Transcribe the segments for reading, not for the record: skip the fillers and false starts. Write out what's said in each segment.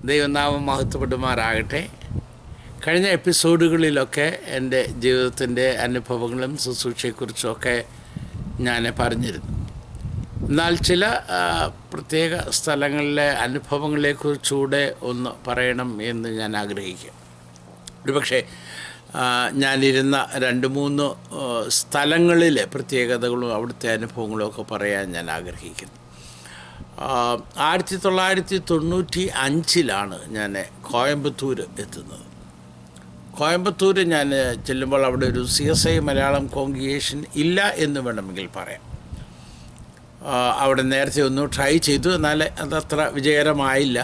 ദൈവനാമം മഹത്വപ്പെടുമാറാകട്ടെ. കഴിഞ്ഞ എപ്പിസോഡുകളിലൊക്കെ എൻ്റെ ജീവിതത്തിൻ്റെ അനുഭവങ്ങളും ശുശ്രൂഷയെക്കുറിച്ചുമൊക്കെ ഞാൻ പറഞ്ഞിരുന്നു. എന്നാൽ ചില പ്രത്യേക സ്ഥലങ്ങളിലെ അനുഭവങ്ങളെക്കുറിച്ചുകൂടെ ഒന്ന് പറയണം എന്ന് ഞാൻ ആഗ്രഹിക്കും. ഒരുപക്ഷെ ഞാനിരുന്ന 2-3 സ്ഥലങ്ങളിലെ പ്രത്യേകതകളും അവിടുത്തെ അനുഭവങ്ങളും ഒക്കെ പറയാൻ ഞാൻ ആഗ്രഹിക്കുന്നു. 1995 ഞാൻ കോയമ്പത്തൂർ എത്തുന്നത്. കോയമ്പത്തൂർ ഞാൻ ചെല്ലുമ്പോൾ അവിടെ ഒരു CSI മലയാളം കോൺഗ്രിഗേഷൻ ഇല്ല എന്ന് വേണമെങ്കിൽ പറയാം. അവിടെ നേരത്തെ ഒന്ന് ട്രൈ ചെയ്തു, എന്നാൽ അതത്ര വിജയകരമായില്ല.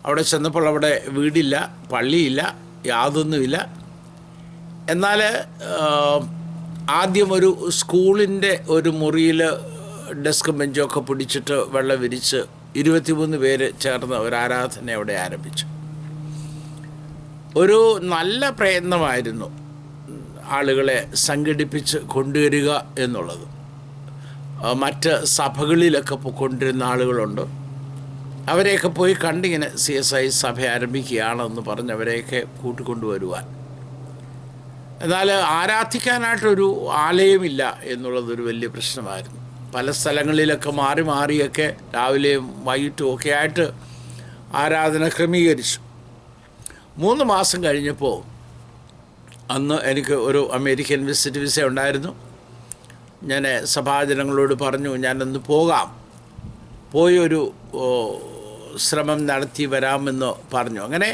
അവിടെ ചെന്നപ്പോൾ അവിടെ വീടില്ല, പള്ളിയില്ല, യാതൊന്നുമില്ല. എന്നാൽ ആദ്യം ഒരു സ്കൂളിൻ്റെ ഒരു മുറിയിൽ ഡെസ്കും ബെഞ്ചൊക്കെ പിടിച്ചിട്ട് വെള്ളം വിരിച്ച് 23 പേര് ചേർന്ന് ഒരു ആരാധന അവിടെ ആരംഭിച്ചു. ഒരു നല്ല പ്രയത്നമായിരുന്നു ആളുകളെ സംഘടിപ്പിച്ച് കൊണ്ടുവരിക എന്നുള്ളത്. മറ്റ് സഭകളിലൊക്കെ കൊണ്ടുവരുന്ന ആളുകളുണ്ട്, അവരെയൊക്കെ പോയി കണ്ടിങ്ങനെ CSI സഭ ആരംഭിക്കുകയാണെന്ന് പറഞ്ഞവരെയൊക്കെ കൂട്ടിക്കൊണ്ടുവരുവാൻ. എന്നാൽ ആരാധിക്കാനായിട്ടൊരു ആലയമില്ല എന്നുള്ളതൊരു വലിയ പ്രശ്നമായിരുന്നു. പല സ്ഥലങ്ങളിലൊക്കെ മാറിയൊക്കെ രാവിലെയും വൈകിട്ടും ഒക്കെ ആയിട്ട് ആരാധന ക്രമീകരിച്ചു. 3 മാസം കഴിഞ്ഞപ്പോൾ അന്ന് എനിക്ക് ഒരു അമേരിക്കൻ വിസിറ്റ് വിസ ഉണ്ടായിരുന്നു. ഞാൻ സഭാജനങ്ങളോട് പറഞ്ഞു, ഞാനൊന്ന് പോകാം, പോയി ഒരു ശ്രമം നടത്തി വരാമെന്ന് പറഞ്ഞു. അങ്ങനെ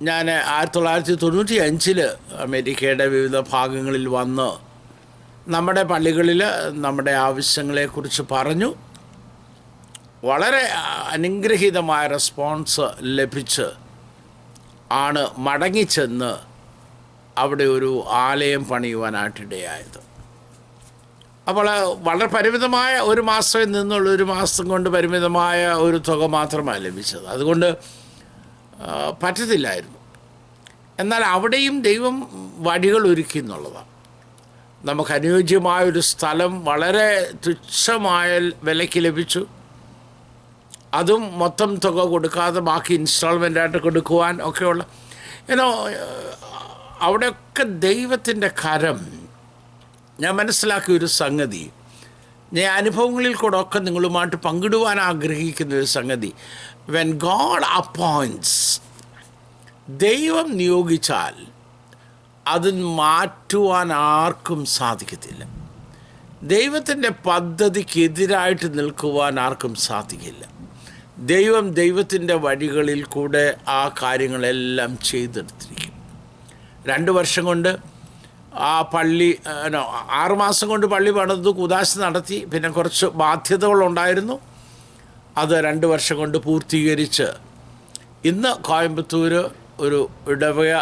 ഞാൻ 1995 അമേരിക്കയുടെ വിവിധ ഭാഗങ്ങളിൽ വന്ന് നമ്മുടെ പള്ളികളിൽ നമ്മുടെ ആവശ്യങ്ങളെക്കുറിച്ച് പറഞ്ഞു. വളരെ അനുഗ്രഹീതമായ റെസ്പോൺസ് ലഭിച്ച് ആണ് മടങ്ങിച്ചെന്ന് അവിടെ ഒരു ആലയം പണിയുവാനായിട്ടിടയായത്. അപ്പോൾ വളരെ പരിമിതമായ 1 മാസമേ നിന്നുള്ള 1 മാസം കൊണ്ട് പരിമിതമായ ഒരു തുക മാത്രമാണ് ലഭിച്ചത്. അതുകൊണ്ട് പറ്റത്തില്ലായിരുന്നു. എന്നാൽ അവിടെയും ദൈവം വഴികൾ ഒരുക്കി എന്നുള്ളതാണ്. നമുക്ക് അനുയോജ്യമായൊരു സ്ഥലം വളരെ തുച്ഛമായ വിലയ്ക്ക് ലഭിച്ചു. അതും മൊത്തം തുക കൊടുക്കാതെ ബാക്കി ഇൻസ്റ്റാൾമെൻ്റായിട്ട് കൊടുക്കുവാൻ ഒക്കെയുള്ള അവിടെയൊക്കെ ദൈവത്തിൻ്റെ കരം ഞാൻ മനസ്സിലാക്കിയൊരു സംഗതി, ഞാൻ അനുഭവങ്ങളിൽ കൂടെ ഒക്കെ നിങ്ങളുമായിട്ട് പങ്കിടുവാൻ ആഗ്രഹിക്കുന്ന ഒരു സംഗതി, വെൻ ഗോഡ് അപ്പോയിൻറ്റ്സ്, ദൈവം നിയോഗിച്ചാൽ അത് മാറ്റുവാൻ ആർക്കും സാധിക്കത്തില്ല. ദൈവത്തിൻ്റെ പദ്ധതിക്കെതിരായിട്ട് നിൽക്കുവാൻ ആർക്കും സാധിക്കില്ല. ദൈവത്തിൻ്റെ വഴികളിൽ കൂടെ ആ കാര്യങ്ങളെല്ലാം ചെയ്തെടുത്തിരിക്കും. 2 വർഷം കൊണ്ട് ആ പള്ളി 6 മാസം കൊണ്ട് പള്ളി പണിത് കുദാശ നടത്തി. പിന്നെ കുറച്ച് ബാധ്യതകളുണ്ടായിരുന്നു, അത് 2 വർഷം കൊണ്ട് പൂർത്തീകരിച്ച് ഇന്ന് കോയമ്പത്തൂർ ഒരു ഇടവക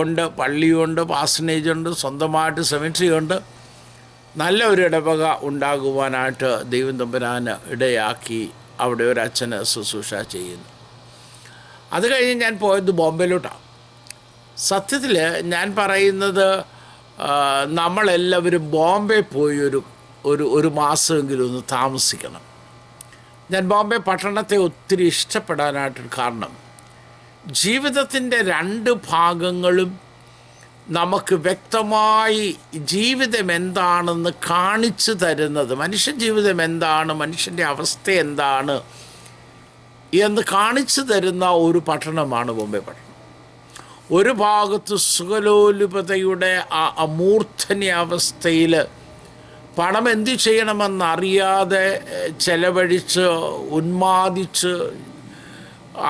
ഉണ്ട്, പള്ളിയുണ്ട്, പാസനേജുണ്ട്, സ്വന്തമായിട്ട് സെമിട്രി ഉണ്ട്. നല്ല ഒരു ഇടവക ഉണ്ടാകുവാനായിട്ട് ദൈവം തമ്പുരാന് ഇടയാക്കി അവിടെ ഒരു അച്ഛന് ശുശ്രൂഷ ചെയ്യുന്നു. അത് കഴിഞ്ഞ് ഞാൻ പോയത് ബോംബെയിലോട്ടാണ്. സത്യത്തിൽ ഞാൻ പറയുന്നത്, നമ്മളെല്ലാവരും ബോംബെ പോയി ഒരു മാസമെങ്കിലും ഒന്ന് താമസിക്കണം. ഞാൻ ബോംബെ പട്ടണത്തെ ഒത്തിരി ഇഷ്ടപ്പെടാനായിട്ടൊരു കാരണം, ജീവിതത്തിൻ്റെ 2 ഭാഗങ്ങളും നമുക്ക് വ്യക്തമായി ജീവിതം എന്താണെന്ന് കാണിച്ചു തരുന്നത്, മനുഷ്യ ജീവിതം എന്താണ്, മനുഷ്യൻ്റെ അവസ്ഥ എന്താണ് എന്ന് കാണിച്ചു തരുന്ന ഒരു പട്ടണമാണ് ബോംബെ പട്ടണം. ഒരു ഭാഗത്ത് സുഖലോലുപതയുടെ ആ അമൂർധന്യാവസ്ഥയിൽ പണം എന്തു ചെയ്യണമെന്നറിയാതെ ചെലവഴിച്ച് ഉന്മാദിച്ച്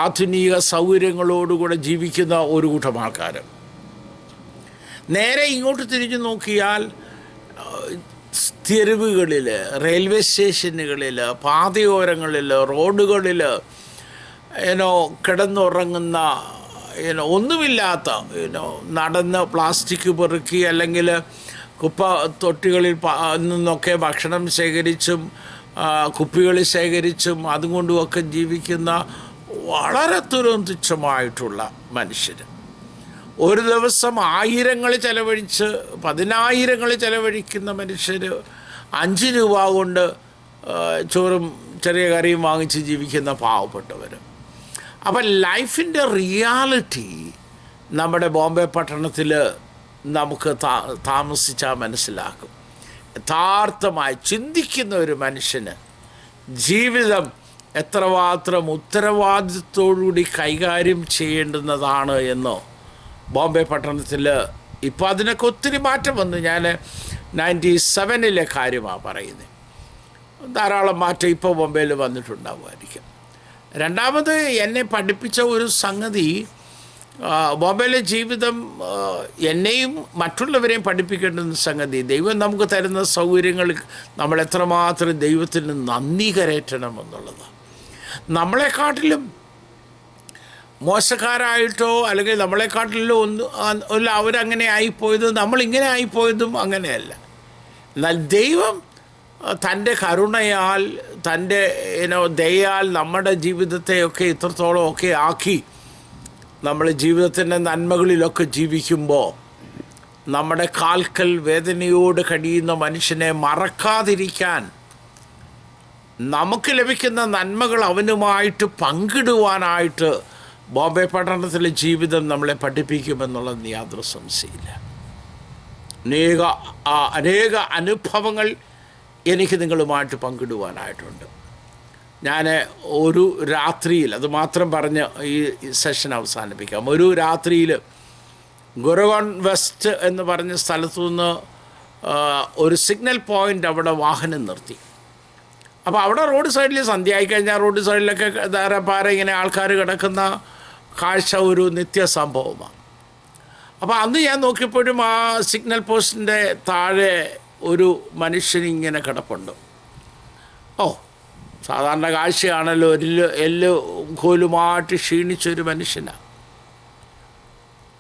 ആധുനിക സൗകര്യങ്ങളോടുകൂടെ ജീവിക്കുന്ന ഒരു കൂട്ടം ആൾക്കാർ. നേരെ ഇങ്ങോട്ട് തിരിഞ്ഞു നോക്കിയാൽ തെരുവുകളിൽ, റെയിൽവേ സ്റ്റേഷനുകളിൽ, പാതയോരങ്ങളിൽ, റോഡുകളിൽ കിടന്നുറങ്ങുന്ന ഒന്നുമില്ലാത്ത നടന്ന് പ്ലാസ്റ്റിക് പെറുക്കി അല്ലെങ്കിൽ കുപ്പ തൊട്ടികളിൽ നിന്നൊക്കെ ഭക്ഷണം ശേഖരിച്ചും കുപ്പികളിൽ ശേഖരിച്ചും അതുകൊണ്ടുമൊക്കെ ജീവിക്കുന്ന വളരെ തുച്ഛമായിട്ടുള്ള മനുഷ്യർ. ഒരു ദിവസം 1000 ചെലവഴിച്ച് 10000 ചെലവഴിക്കുന്ന മനുഷ്യർ 5 രൂപ കൊണ്ട് ചോറും ചെറിയ കറിയും വാങ്ങിച്ച് ജീവിക്കുന്ന പാവപ്പെട്ടവർ. അപ്പം ലൈഫിൻ്റെ റിയാലിറ്റി നമ്മുടെ ബോംബെ പട്ടണത്തിൽ നമുക്ക് താമസിച്ചാൽ മനസ്സിലാക്കും. യഥാർത്ഥമായി ചിന്തിക്കുന്ന ഒരു മനുഷ്യന് ജീവിതം എത്രമാത്രം ഉത്തരവാദിത്വത്തോടുകൂടി കൈകാര്യം ചെയ്യേണ്ടുന്നതാണ് എന്നോ ബോംബെ പട്ടണത്തിൽ ഇപ്പോൾ അതിനൊക്കെ ഒത്തിരി മാറ്റം വന്നു. ഞാൻ 97 കാര്യമാണ് പറയുന്നത്. ധാരാളം മാറ്റം ഇപ്പോൾ ബോംബെയിൽ വന്നിട്ടുണ്ടാവുമായിരിക്കും. രണ്ടാമത് എന്നെ പഠിപ്പിച്ച ഒരു സംഗതി, ബോംബെയിലെ ജീവിതം എന്നെയും മറ്റുള്ളവരെയും പഠിപ്പിക്കേണ്ടുന്ന സംഗതി, ദൈവം നമുക്ക് തരുന്ന സൗകര്യങ്ങൾ നമ്മൾ എത്രമാത്രം ദൈവത്തിന് നന്ദി കരയറ്റണം എന്നുള്ളതാണ്. നമ്മളെക്കാട്ടിലും മോശക്കാരായിട്ടോ അല്ലെങ്കിൽ നമ്മളെക്കാട്ടിലോ ഒന്നും അവരങ്ങനെ ആയിപ്പോയത് നമ്മളിങ്ങനെ ആയിപ്പോയതും അങ്ങനെയല്ല. എന്നാൽ ദൈവം തൻ്റെ കരുണയാൽ തൻ്റെ ദയയാൽ നമ്മുടെ ജീവിതത്തെയൊക്കെ ഇത്രത്തോളം ഒക്കെ ആക്കി നമ്മൾ ജീവിതത്തിൻ്റെ നന്മകളിലൊക്കെ ജീവിക്കുമ്പോൾ നമ്മുടെ കാൽക്കൽ വേദനയോട് കഴിയുന്ന മനുഷ്യനെ മറക്കാതിരിക്കാൻ, നമുക്ക് ലഭിക്കുന്ന നന്മകൾ അവനുമായിട്ട് പങ്കിടുവാനായിട്ട് ബോംബെ പട്ടണത്തിലെ ജീവിതം നമ്മളെ പഠിപ്പിക്കുമെന്നുള്ളത് യാതൊരു സംശയമില്ല. അനേക അനുഭവങ്ങൾ എനിക്ക് നിങ്ങളുമായിട്ട് പങ്കിടുവാനായിട്ടുണ്ട്. ഞാൻ ഒരു രാത്രിയിൽ, അത് മാത്രം പറഞ്ഞ് ഈ സെഷൻ അവസാനിപ്പിക്കാം. ഒരു രാത്രിയിൽ ഗുരുഗോൺ വെസ്റ്റ് എന്ന് പറഞ്ഞ സ്ഥലത്തു നിന്ന് ഒരു സിഗ്നൽ പോയിൻ്റ് അവിടെ വാഹനം നിർത്തി. അപ്പോൾ അവിടെ റോഡ് സൈഡിൽ സന്ധ്യയായി കഴിഞ്ഞാൽ റോഡ് സൈഡിലൊക്കെ ധാരാപാര ഇങ്ങനെ ആൾക്കാർ കിടക്കുന്ന കാഴ്ച ഒരു നിത്യസംഭവമാണ്. അപ്പോൾ അന്ന് ഞാൻ നോക്കിയപ്പോഴും ആ സിഗ്നൽ പോസ്റ്റിൻ്റെ താഴെ ഒരു മനുഷ്യനിങ്ങനെ കിടപ്പുണ്ട്. സാധാരണ കാഴ്ചയാണല്ലോ, എല്ല് കോലുമായിട്ട് ക്ഷീണിച്ചൊരു മനുഷ്യനാണ്.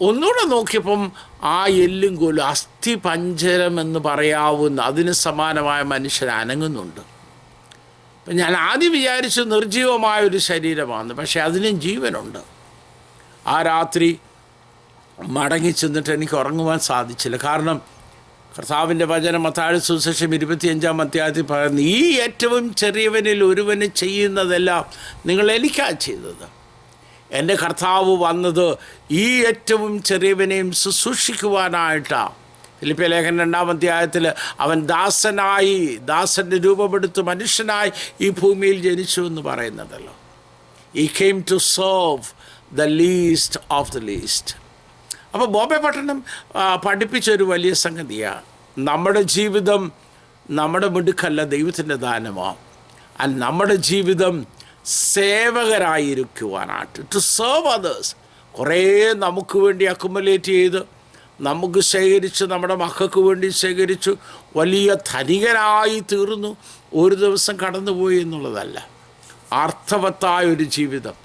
ഒന്നുകൂടെ നോക്കിയപ്പം ആ എല്ലും കോലും അസ്ഥി പഞ്ചരം എന്ന് പറയാവുന്ന അതിന് സമാനമായ മനുഷ്യൻ അനങ്ങുന്നുണ്ട്. അപ്പം ഞാൻ ആദ്യം വിചാരിച്ചു നിർജീവമായൊരു ശരീരമാണ്, പക്ഷേ അതിനും ജീവനുണ്ട്. ആ രാത്രി മടങ്ങി ചെന്നിട്ട് എനിക്ക് ഉറങ്ങുവാൻ സാധിച്ചില്ല. കാരണം കർത്താവിൻ്റെ വചനം മത്തായി സുവിശേഷം 25-ാം അധ്യായത്തിൽ പറയുന്നു, ഈ ഏറ്റവും ചെറിയവനിൽ ഒരുവന് ചെയ്യുന്നതെല്ലാം നിങ്ങൾ എനിക്കാണ് ചെയ്തത്. എൻ്റെ കർത്താവ് വന്നത് ഈ ഏറ്റവും ചെറിയവനെയും ശുശ്രൂഷിക്കുവാനായിട്ടാണ്. ഫിലിപ്പിയ ലേഖനം 2-ാം അധ്യായത്തിൽ അവൻ ദാസൻ്റെ രൂപമെടുത്ത് മനുഷ്യനായി ഈ ഭൂമിയിൽ ജനിച്ചു എന്ന് പറയുന്നുണ്ടല്ലോ. He came to serve the least of the least. അപ്പോൾ ബോംബെ പട്ടണം പഠിപ്പിച്ചൊരു വലിയ സംഗതിയാണ്. നമ്മുടെ ജീവിതം നമ്മുടെ മിടുക്കല്ല, ദൈവത്തിൻ്റെ ദാനമാണ്. നമ്മുടെ ജീവിതം സേവകരായിരിക്കുവാനായിട്ട്, ടു സെർവ് അതേഴ്സ്. കുറേ നമുക്ക് വേണ്ടി അക്കുമുലേറ്റ് ചെയ്ത് നമുക്ക് ശേഖരിച്ച് നമ്മുടെ മക്കൾക്ക് വേണ്ടി ശേഖരിച്ചു വലിയ ധനികരായി തീർന്നു ഒരു ദിവസം കടന്നുപോയി എന്നുള്ളതല്ല. അർത്ഥവത്തായൊരു ജീവിതം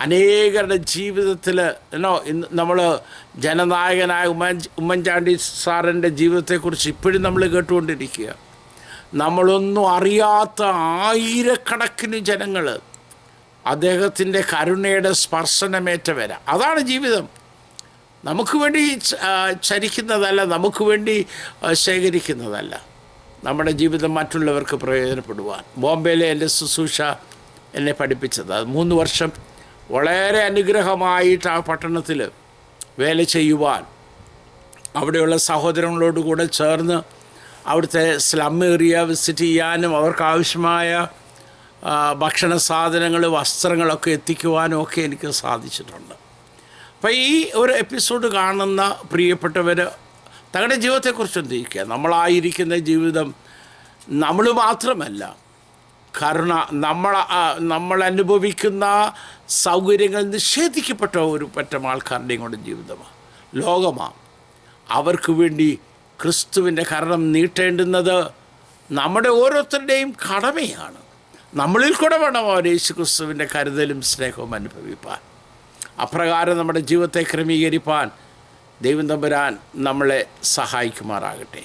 അനേകരുടെ ജീവിതത്തിൽ ഇന്ന് നമ്മൾ ജനനായകനായ ഉമ്മൻചാണ്ടി സാറിൻ്റെ ജീവിതത്തെക്കുറിച്ച് ഇപ്പോഴും നമ്മൾ കേട്ടുകൊണ്ടിരിക്കുക. നമ്മളൊന്നും അറിയാത്ത ആയിരക്കണക്കിന് ജനങ്ങൾ അദ്ദേഹത്തിൻ്റെ കരുണയുടെ സ്പർശനമേറ്റവരാ. അതാണ് ജീവിതം. നമുക്ക് വേണ്ടി ചരിക്കുന്നതല്ല, നമുക്ക് വേണ്ടി ശേഖരിക്കുന്നതല്ല. നമ്മുടെ ജീവിതം മറ്റുള്ളവർക്ക് പ്രയോജനപ്പെടുവാൻ ബോംബെയിലെ എൻ്റെ ശുശ്രൂഷ എന്നെ പഠിപ്പിച്ചത്. 3 വർഷം വളരെ അനുഗ്രഹമായിട്ട് ആ പട്ടണത്തിൽ വേല ചെയ്യുവാൻ, അവിടെയുള്ള സഹോദരങ്ങളോടുകൂടെ ചേർന്ന് അവിടുത്തെ സ്ലം ഏരിയ വിസിറ്റ് ചെയ്യാനും അവർക്കാവശ്യമായ ഭക്ഷണ സാധനങ്ങൾ, വസ്ത്രങ്ങളൊക്കെ എത്തിക്കുവാനും ഒക്കെ എനിക്ക് സാധിച്ചിട്ടുണ്ട്. അപ്പോൾ ഈ ഒരു എപ്പിസോഡ് കാണുന്ന പ്രിയപ്പെട്ടവർ തങ്ങളുടെ ജീവിതത്തെക്കുറിച്ച് ചിന്തിക്കുക. നമ്മളായിരിക്കുന്ന ജീവിതം നമ്മൾ മാത്രമല്ല, കരുണ നമ്മൾ അനുഭവിക്കുന്ന സൗകര്യങ്ങൾ നിഷേധിക്കപ്പെട്ട ഒരു പറ്റം ആൾക്കാരുടെയും കൂടെ ജീവിതമാണ്, ലോകമാണ്. അവർക്ക് വേണ്ടി ക്രിസ്തുവിൻ്റെ കരണം നീട്ടേണ്ടുന്നത് നമ്മുടെ ഓരോരുത്തരുടെയും കടമയാണ്. നമ്മളിൽ കൂടെ വേണം അവർ യേശു ക്രിസ്തുവിൻ്റെ കരുതലും സ്നേഹവും അനുഭവിപ്പാൻ. അപ്രകാരം നമ്മുടെ ജീവിതത്തെ ക്രമീകരിപ്പാൻ ദൈവം തമ്പുരാൻ നമ്മളെ സഹായിക്കുമാറാകട്ടെ.